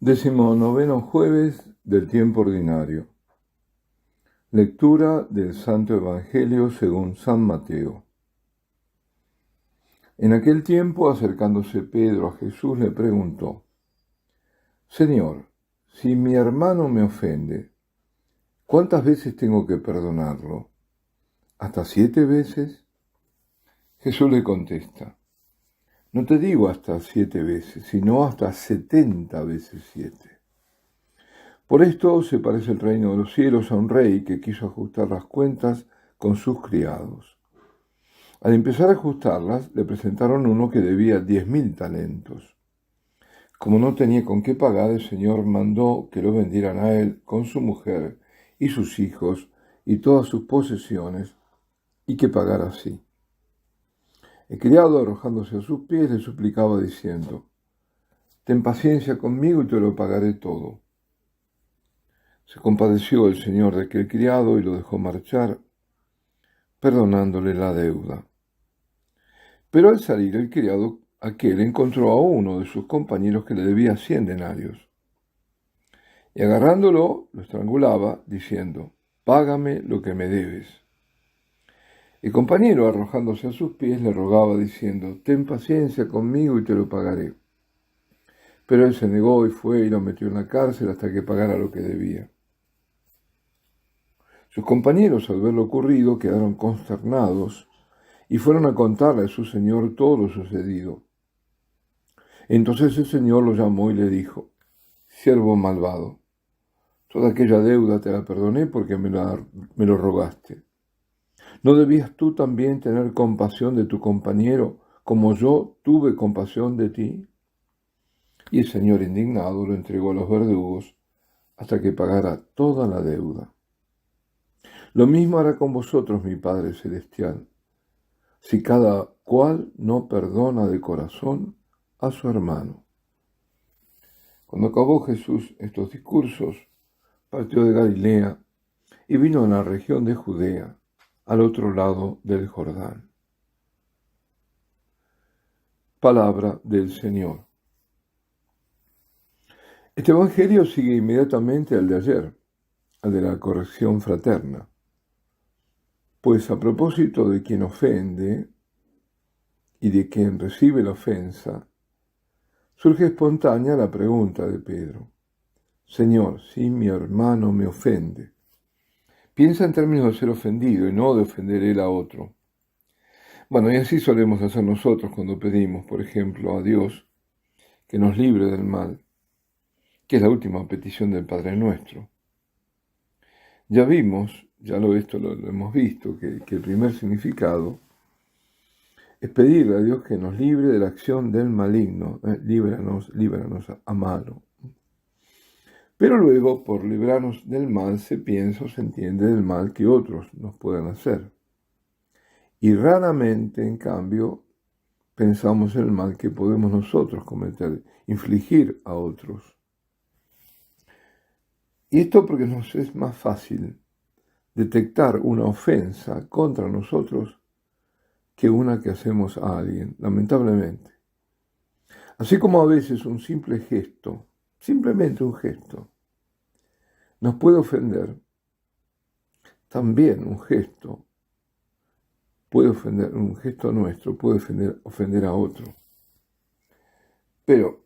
19º jueves del tiempo ordinario. Lectura del Santo Evangelio según San Mateo. En aquel tiempo, acercándose Pedro a Jesús, le preguntó: Señor, si mi hermano me ofende, ¿cuántas veces tengo que perdonarlo? ¿Hasta 7 veces? Jesús le contesta: No te digo hasta 7 veces, sino hasta 70 veces 7. Por esto se parece el reino de los cielos a un rey que quiso ajustar las cuentas con sus criados. Al empezar a ajustarlas, le presentaron uno que debía 10.000 talentos. Como no tenía con qué pagar, el Señor mandó que lo vendieran a él con su mujer y sus hijos y todas sus posesiones, y que pagara así. El criado, arrojándose a sus pies, le suplicaba diciendo: Ten paciencia conmigo y te lo pagaré todo. Se compadeció el Señor de aquel criado y lo dejó marchar, perdonándole la deuda. Pero al salir el criado aquel encontró a uno de sus compañeros que le debía 100 denarios. Y agarrándolo, lo estrangulaba, diciendo: Págame lo que me debes. El compañero, arrojándose a sus pies, le rogaba, diciendo: Ten paciencia conmigo y te lo pagaré. Pero él se negó y fue y lo metió en la cárcel hasta que pagara lo que debía. Sus compañeros, al ver lo ocurrido, quedaron consternados y fueron a contarle a su señor todo lo sucedido. Entonces el Señor lo llamó y le dijo: Siervo malvado, toda aquella deuda te la perdoné porque me lo rogaste. ¿No debías tú también tener compasión de tu compañero como yo tuve compasión de ti? Y el Señor, indignado, lo entregó a los verdugos hasta que pagara toda la deuda. Lo mismo hará con vosotros mi Padre Celestial, si cada cual no perdona de corazón a su hermano. Cuando acabó Jesús estos discursos, partió de Galilea y vino a la región de Judea, al otro lado del Jordán. Palabra del Señor. Este evangelio sigue inmediatamente al de ayer, al de la corrección fraterna. Pues a propósito de quien ofende y de quien recibe la ofensa, surge espontánea la pregunta de Pedro: Señor, si mi hermano me ofende. Piensa en términos de ser ofendido y no de ofender él a otro. Bueno, y así solemos hacer nosotros cuando pedimos, por ejemplo, a Dios que nos libre del mal, que es la última petición del Padre Nuestro. Esto lo hemos visto, que el primer significado es pedirle a Dios que nos libre de la acción del maligno, líbranos a malo. Pero luego, por librarnos del mal, se piensa o se entiende del mal que otros nos puedan hacer. Y raramente, en cambio, pensamos en el mal que podemos nosotros cometer, infligir a otros. Y esto porque nos es más fácil detectar una ofensa contra nosotros que una que hacemos a alguien, lamentablemente. Así como a veces un simple gesto, simplemente un gesto, nos puede ofender, también un gesto nuestro puede ofender a otro. Pero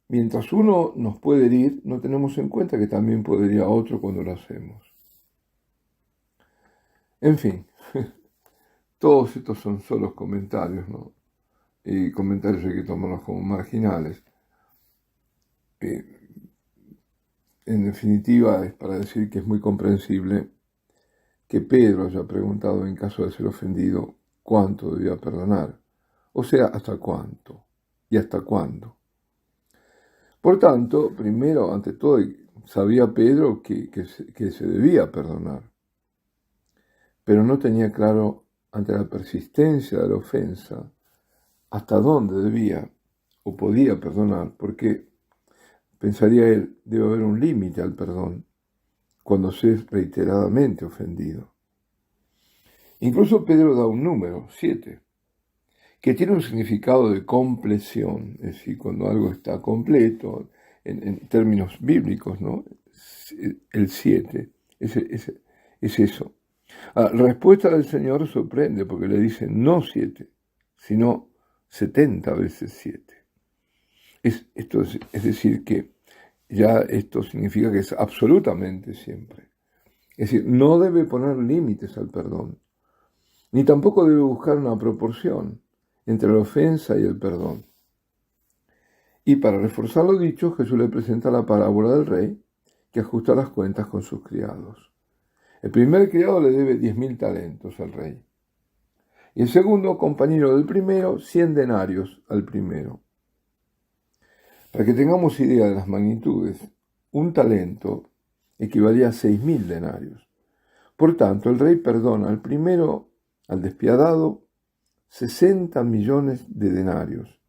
mientras uno nos puede herir, no tenemos en cuenta que también puede herir a otro cuando lo hacemos. En fin, todos estos son solo comentarios, ¿no? Y comentarios hay que tomarlos como marginales. En definitiva, es para decir que es muy comprensible que Pedro haya preguntado, en caso de ser ofendido, cuánto debía perdonar, o sea, hasta cuánto y hasta cuándo. Por tanto, primero, ante todo, sabía Pedro que se debía perdonar, pero no tenía claro, ante la persistencia de la ofensa, hasta dónde debía o podía perdonar, porque, pensaría él, debe haber un límite al perdón cuando se es reiteradamente ofendido. Incluso Pedro da un número, 7, que tiene un significado de compleción, es decir, cuando algo está completo, en términos bíblicos, ¿no? El 7, es eso. La respuesta del Señor sorprende porque le dice no 7, sino 70 veces 7. Es decir, que ya esto significa que es absolutamente siempre. Es decir, no debe poner límites al perdón, ni tampoco debe buscar una proporción entre la ofensa y el perdón. Y para reforzar lo dicho, Jesús le presenta la parábola del rey que ajusta las cuentas con sus criados. El primer criado le debe 10.000 talentos al rey. Y el segundo compañero del primero, 100 denarios al primero. Para que tengamos idea de las magnitudes, un talento equivalía a 6.000 denarios. Por tanto, el rey perdona al primero, al despiadado, 60 millones de denarios.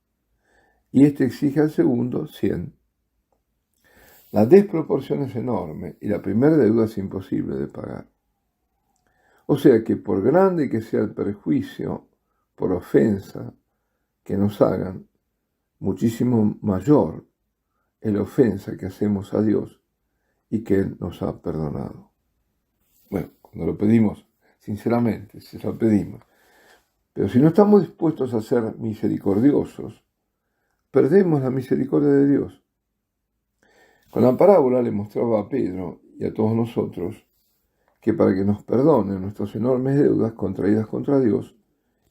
Y este exige al segundo 100. La desproporción es enorme y la primera deuda es imposible de pagar. O sea que por grande que sea el perjuicio, por ofensa que nos hagan, muchísimo mayor es la ofensa que hacemos a Dios y que Él nos ha perdonado. Bueno, cuando lo pedimos, sinceramente, si lo pedimos. Pero si no estamos dispuestos a ser misericordiosos, perdemos la misericordia de Dios. Con la parábola le mostraba a Pedro y a todos nosotros que para que nos perdonen nuestras enormes deudas contraídas contra Dios,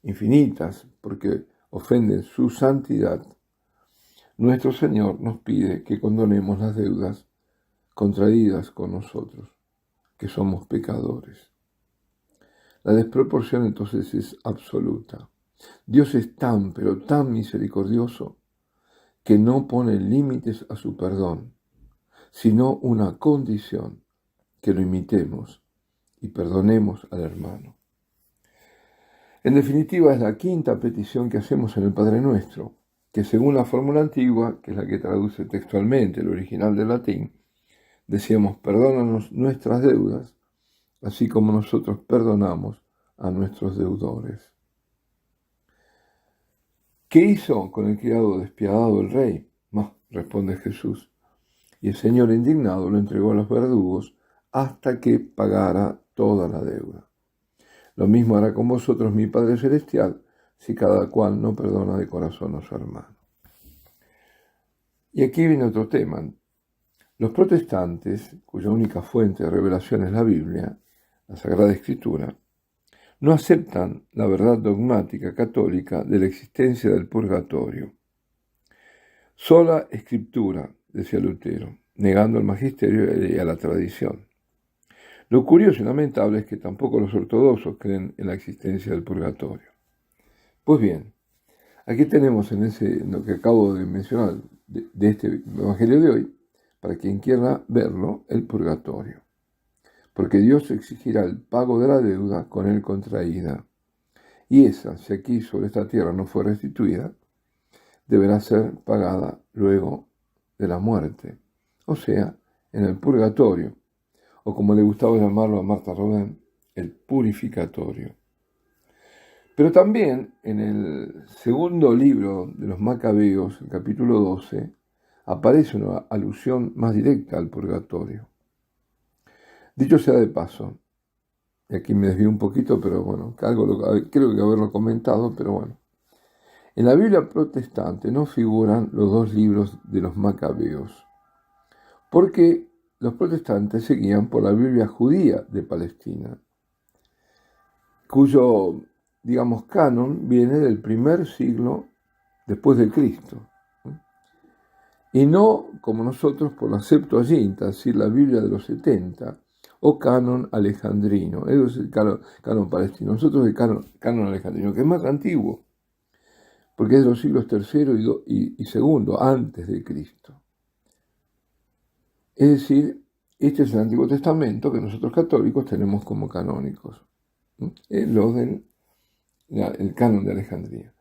infinitas porque ofenden su santidad, nuestro Señor nos pide que condonemos las deudas contraídas con nosotros, que somos pecadores. La desproporción entonces es absoluta. Dios es tan, pero tan misericordioso que no pone límites a su perdón, sino una condición, que lo imitemos y perdonemos al hermano. En definitiva, es la quinta petición que hacemos en el Padre Nuestro, que según la fórmula antigua, que es la que traduce textualmente el original del latín, decíamos, perdónanos nuestras deudas, así como nosotros perdonamos a nuestros deudores. ¿Qué hizo con el criado despiadado el rey? Responde Jesús. Y el Señor indignado lo entregó a los verdugos hasta que pagara toda la deuda. Lo mismo hará con vosotros mi Padre Celestial, si cada cual no perdona de corazón a su hermano. Y aquí viene otro tema. Los protestantes, cuya única fuente de revelación es la Biblia, la Sagrada Escritura, no aceptan la verdad dogmática católica de la existencia del purgatorio. Sola Escritura, decía Lutero, negando al magisterio y a la tradición. Lo curioso y lamentable es que tampoco los ortodoxos creen en la existencia del purgatorio. Pues bien, aquí tenemos en lo que acabo de mencionar de este evangelio de hoy, para quien quiera verlo, el purgatorio. Porque Dios exigirá el pago de la deuda con él contraída. Y esa, si aquí sobre esta tierra no fue restituida, deberá ser pagada luego de la muerte, o sea, en el purgatorio, o como le gustaba llamarlo a Martha Rodin, el purificatorio. Pero también en el segundo libro de los Macabeos, el capítulo 12, aparece una alusión más directa al purgatorio. Dicho sea de paso, y aquí me desvío un poquito, pero bueno, creo que haberlo comentado, pero bueno. En la Biblia protestante no figuran los dos libros de los Macabeos, porque los protestantes se guían por la Biblia judía de Palestina, cuyo, digamos, canon viene del primer siglo después de Cristo. Y no, como nosotros, por la Septuaginta, es decir, la Biblia de los 70, o canon alejandrino. Eso es el canon palestino. Nosotros el canon alejandrino, que es más antiguo, porque es de los siglos III y II, antes de Cristo. Es decir, este es el Antiguo Testamento que nosotros católicos tenemos como canónicos, el canon de Alejandría.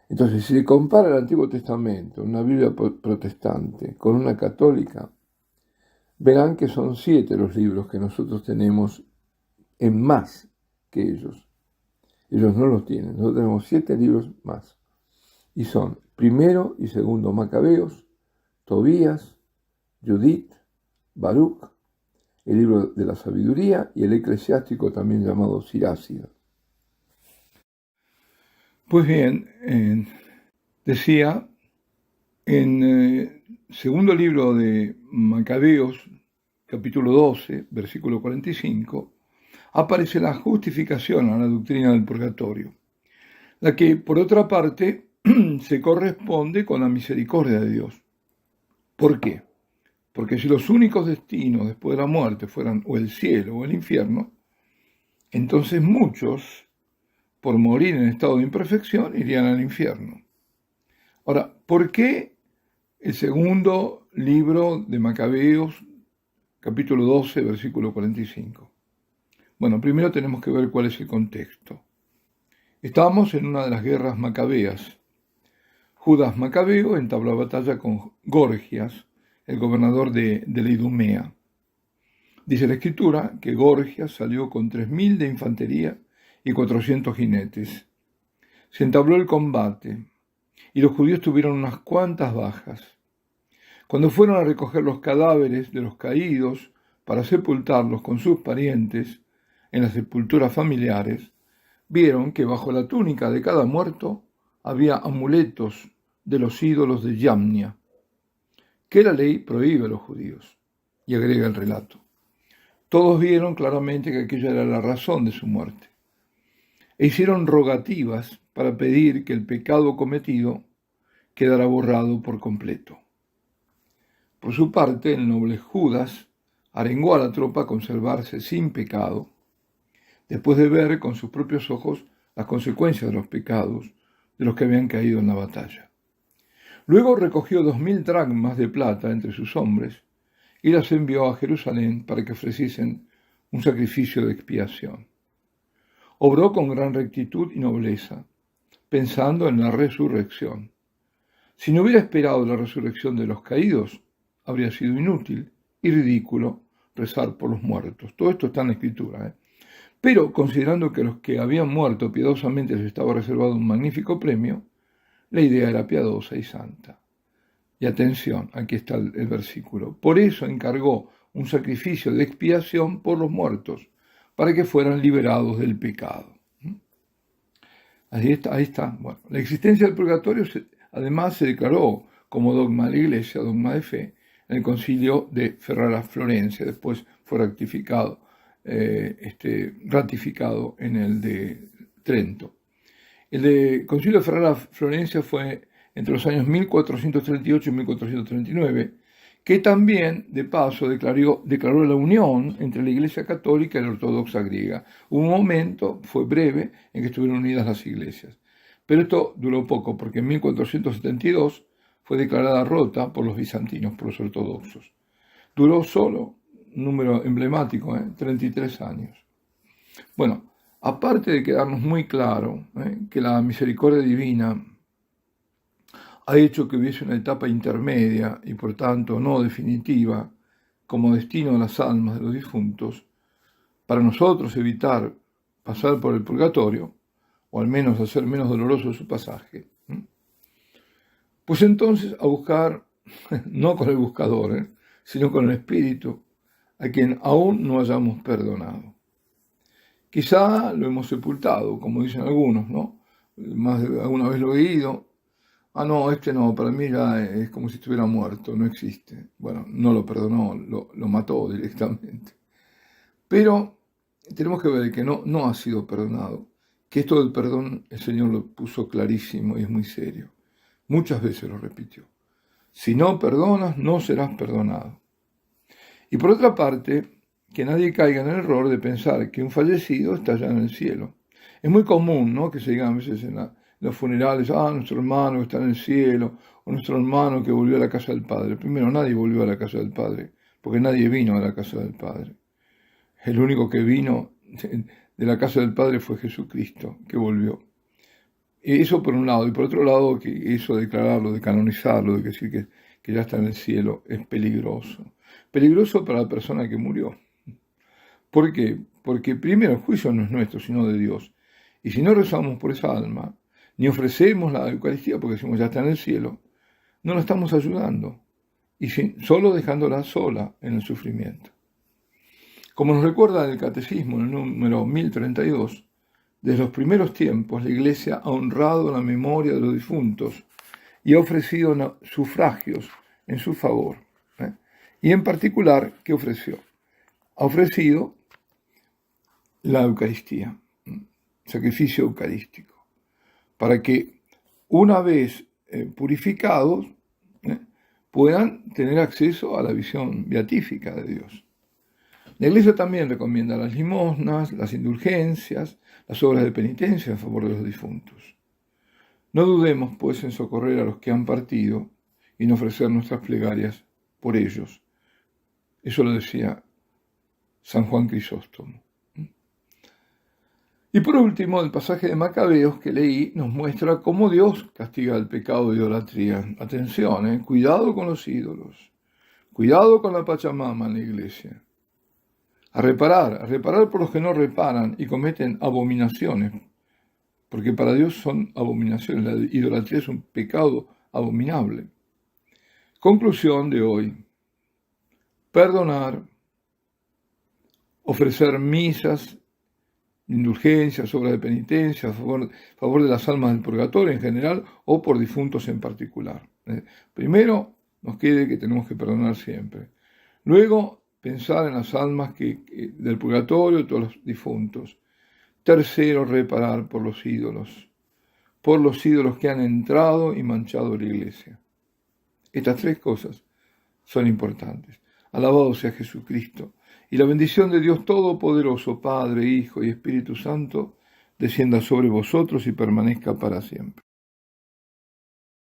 Entonces, si se compara el Antiguo Testamento, una Biblia protestante, con una católica, verán que son 7 los libros que nosotros tenemos en más que ellos. Ellos no los tienen, nosotros tenemos 7 libros más. Y son primero y segundo Macabeos, Tobías, Judith, Baruch, el libro de la sabiduría y el eclesiástico también llamado Sirácida. Pues bien, decía en segundo libro de Macabeos, capítulo 12, versículo 45, aparece la justificación a la doctrina del purgatorio, la que, por otra parte, se corresponde con la misericordia de Dios. ¿Por qué? Porque si los únicos destinos después de la muerte fueran o el cielo o el infierno, entonces muchos, por morir en estado de imperfección, irían al infierno. Ahora, ¿por qué el segundo libro de Macabeos, capítulo 12, versículo 45? Bueno, primero tenemos que ver cuál es el contexto. Estábamos en una de las guerras macabeas. Judas Macabeo entabló batalla con Gorgias, el gobernador de la Idumea. Dice la escritura que Gorgias salió con 3.000 de infantería y 400 jinetes. Se entabló el combate y los judíos tuvieron unas cuantas bajas. Cuando fueron a recoger los cadáveres de los caídos para sepultarlos con sus parientes en las sepulturas familiares, vieron que bajo la túnica de cada muerto había amuletos de los ídolos de Yamnia, que la ley prohíbe a los judíos. Y agrega el relato. Todos vieron claramente que aquella era la razón de su muerte, e hicieron rogativas para pedir que el pecado cometido quedara borrado por completo. Por su parte, el noble Judas arengó a la tropa a conservarse sin pecado, después de ver con sus propios ojos las consecuencias de los pecados de los que habían caído en la batalla. Luego recogió 2.000 dracmas de plata entre sus hombres y las envió a Jerusalén para que ofreciesen un sacrificio de expiación. Obró con gran rectitud y nobleza, pensando en la resurrección. Si no hubiera esperado la resurrección de los caídos, habría sido inútil y ridículo rezar por los muertos. Todo esto está en la Escritura. Pero, considerando que a los que habían muerto piadosamente les estaba reservado un magnífico premio, la idea era piadosa y santa. Y atención, aquí está el versículo. Por eso encargó un sacrificio de expiación por los muertos, para que fueran liberados del pecado. Ahí está. Bueno, la existencia del purgatorio además se declaró como dogma de la Iglesia, dogma de fe, en el concilio de Ferrara-Florencia. Después fue ratificado en el de Trento. El concilio de Ferrara-Florencia fue entre los años 1438 y 1439, que también, de paso, declaró la unión entre la Iglesia católica y la ortodoxa griega. Hubo un momento, fue breve, en que estuvieron unidas las iglesias. Pero esto duró poco, porque en 1472 fue declarada rota por los bizantinos, por los ortodoxos. Duró solo, un número emblemático, 33 años. Bueno, aparte de quedarnos muy claro que la misericordia divina ha hecho que hubiese una etapa intermedia y por tanto no definitiva como destino de las almas de los difuntos, para nosotros evitar pasar por el purgatorio, o al menos hacer menos doloroso su pasaje, pues entonces a buscar, no con el buscador, sino con el Espíritu, a quien aún no hayamos perdonado. Quizá lo hemos sepultado, como dicen algunos, ¿no? Más de alguna vez lo he oído. No, no, para mí ya es como si estuviera muerto, no existe. Bueno, no lo perdonó, lo mató directamente. Pero tenemos que ver que no ha sido perdonado, que esto del perdón el Señor lo puso clarísimo y es muy serio. Muchas veces lo repitió. Si no perdonas, no serás perdonado. Y por otra parte, que nadie caiga en el error de pensar que un fallecido está ya en el cielo. Es muy común, ¿no?, que se digan a veces en los funerales, nuestro hermano que está en el cielo, o nuestro hermano que volvió a la casa del Padre. Primero, nadie volvió a la casa del Padre, porque nadie vino a la casa del Padre. El único que vino de la casa del Padre fue Jesucristo, que volvió. Y eso por un lado, y por otro lado, que eso de declararlo, de canonizarlo, de decir que ya está en el cielo, es peligroso. Peligroso para la persona que murió. ¿Por qué? Porque primero el juicio no es nuestro, sino de Dios. Y si no rezamos por esa alma, ni ofrecemos la Eucaristía porque decimos ya está en el cielo, no la estamos ayudando. y solo dejándola sola en el sufrimiento. Como nos recuerda el Catecismo en el número 1032, desde los primeros tiempos la Iglesia ha honrado la memoria de los difuntos y ha ofrecido sufragios en su favor. Y en particular, ¿qué ofreció? Ha ofrecido la Eucaristía, sacrificio eucarístico, para que una vez purificados puedan tener acceso a la visión beatífica de Dios. La Iglesia también recomienda las limosnas, las indulgencias, las obras de penitencia en favor de los difuntos. No dudemos, pues, en socorrer a los que han partido y en ofrecer nuestras plegarias por ellos. Eso lo decía San Juan Crisóstomo. Y por último, el pasaje de Macabeos que leí nos muestra cómo Dios castiga el pecado de idolatría. Atención, cuidado con los ídolos, cuidado con la Pachamama en la Iglesia. A reparar por los que no reparan y cometen abominaciones, porque para Dios son abominaciones, la idolatría es un pecado abominable. Conclusión de hoy: perdonar, ofrecer misas, indulgencias, obras de penitencia, a favor de las almas del purgatorio en general o por difuntos en particular. Primero, nos quede que tenemos que perdonar siempre. Luego, pensar en las almas del purgatorio, de todos los difuntos. Tercero, reparar por los ídolos que han entrado y manchado la Iglesia. Estas tres cosas son importantes. Alabado sea Jesucristo. Y la bendición de Dios Todopoderoso, Padre, Hijo y Espíritu Santo, descienda sobre vosotros y permanezca para siempre.